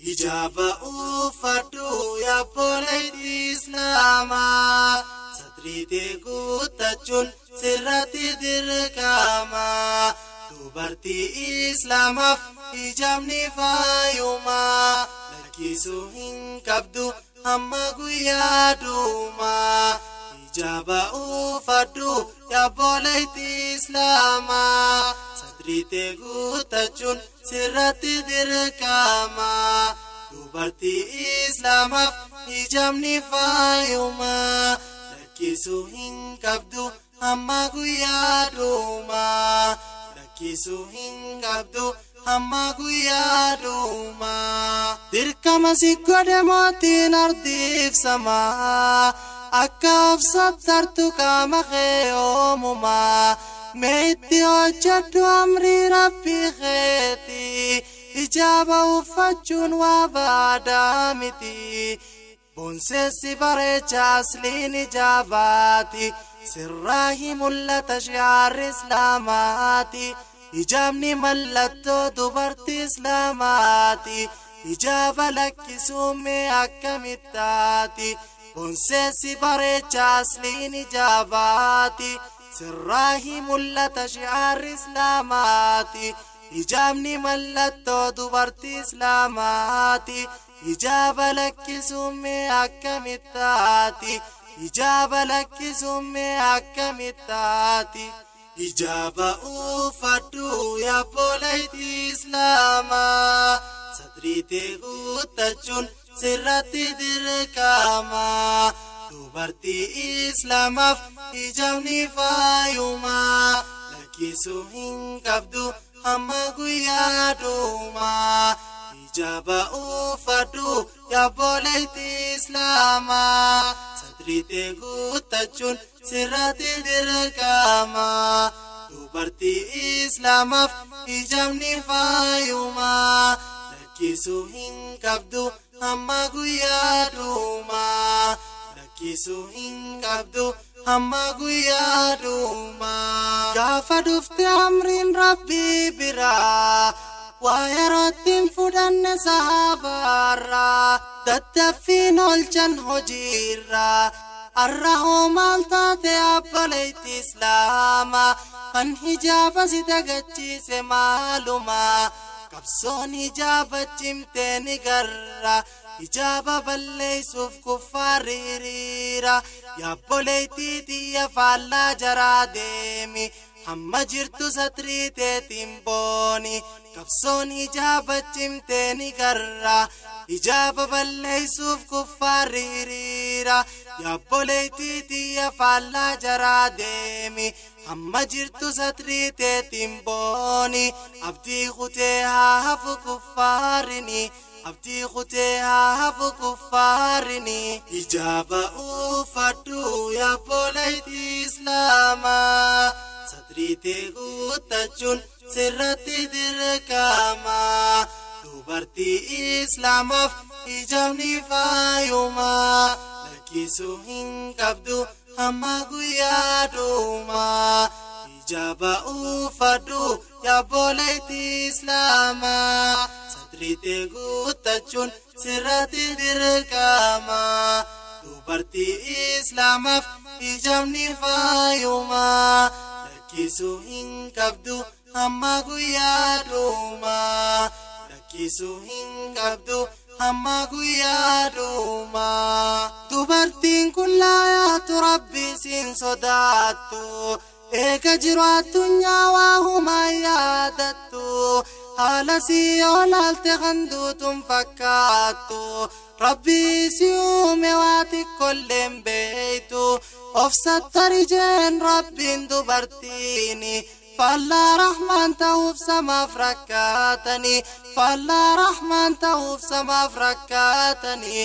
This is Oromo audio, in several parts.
hijaba uffadhu yaa obboleettii Islaamaa satriitee guuttachuun sirratti dirqama dubartii Islaamaaf hijabni faayumaa lakkisuu hin qabdu hamma guyyaa dhumaa hijaba uffadhu yaa obboleettii Islaamaa satriitee guuttachuun sirratti dirqama dubartii Islaamaaf hijabni faayumaa lakkisuu hin qabdu hamma guyyaa dhumaa lakkisuu hin qabdu hamma guyyaa dhumaa dirqama si godhe mootiin ardiif samaa akka obsattartu qaama kee oomumaa meetti hojjedhu amrii rabbii keetii hijaba uffachuun waa baadaa miti boonseessi bareecha asliin hijabaati sirraahi mul'ata shi'aarri Islaamaati hijabni mallattoo dubartii Islaamaati hijaba lakkisuun mee akkamittaati boonseessi bareecha asliin hijabaati sirraahi mul'ata shi'aarri Islaamaati hijabni mallattoo dubartii Islaamaati hijaba lakkisuun mee akkamittaati hijaba lakkisuun mee akkamittaati hijaba uffadhu yaa obboleettii Islaamaa satriitee guuttachuun sirratti dirqama dubartii Islaamaaf hijabni faayumaa lakkisuu hin qabdu hamma guyyaa dhumaa hijaba uffadhu yaa obboleettii Islaamaa satriitee guuttachuun sirratti dirqama dubartii Islaamaaf hijabni faayumaa lakkisuu hin qabdu hamma guyyaa dhumaa lakkisuu hin qabdu hamma guyyaa dhumaa gaafa dhufte amriin rabbii biraa waa yerootiin fudhanne sahaabaarraa daddaffiin oolchan hojiirraa arrahoo maal taate obboleettii Islaamaa kan hijaba si dagachiise maalumaa qabsoon hijaba cimtee ni garra hijaba balleessuuf kuffaarri hiriira yaa obboleettii tiyya faallaa jaraa deemi hamma jirtu satriiteetiin booni qabsoon hijaba cimtee ni garra hijaba balleessuuf kuffaarri hiriira yaa obboleettii tiyya faallaa jaraa deemi hamma jirtu satriiteetiin booni abdii kutee haa hafu kuffaarini abdii kutee haa hafu kuffaarini hijaba uffadhu yaa obboleettii Islaamaa satriitee guuttachuun sirratti dirqama dubartii Islaamaaf hijabni faayumaa lakkisuu hin qabdu hamma guyyaa dhumaa hijaba uffadhu yaa obboleettii Islaamaa satriitee guuttachuun sirratti dirqama dubartii Islaamaaf hijabni faayumaa lakkisuu hin qabdu hamma guyyaa dhumaa lakkisuu hin qabdu hamma guyyaa dhumaa dubartiin kun laayaatu rabbii siin sodaattu eega jiru addunyaa waa humaa yaadattu haala si olaalte kan duutun fakkaattu rabbii si uume waa xiqqolleen beeytu of sattari jeen rabbiin dubartiini faallaa rahmaan ta'uuf samaaf rakkaatanii faallaa rahmaan ta'uuf samaaf rakkaatanii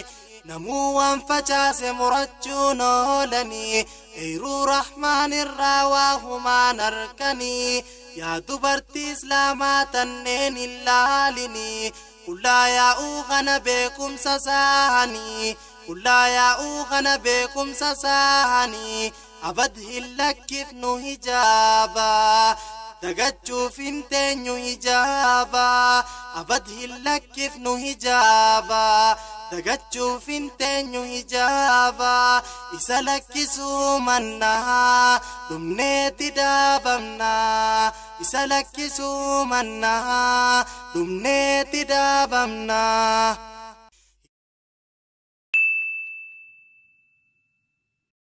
namuu waan facaase murachuun oolanii eeruu rahmaan irraa waa humaan arkanii yaa dubartii Islaamaa tanneen hin laalinii kullaa yaa'uu kana beekumsa saahanii kullaa yaa'uu kana beekumsa saahanii abad hin lakkifnu hijaba dagachuuf hin teenyu hijaaba abad hin lakkifnu hijaaba dagachuuf hin teenyu hijaaba isa lakkisuu mannaa dhumneetti dhaabamnaa isa lakkisuu mannaa dhumneetti dhaabamnaa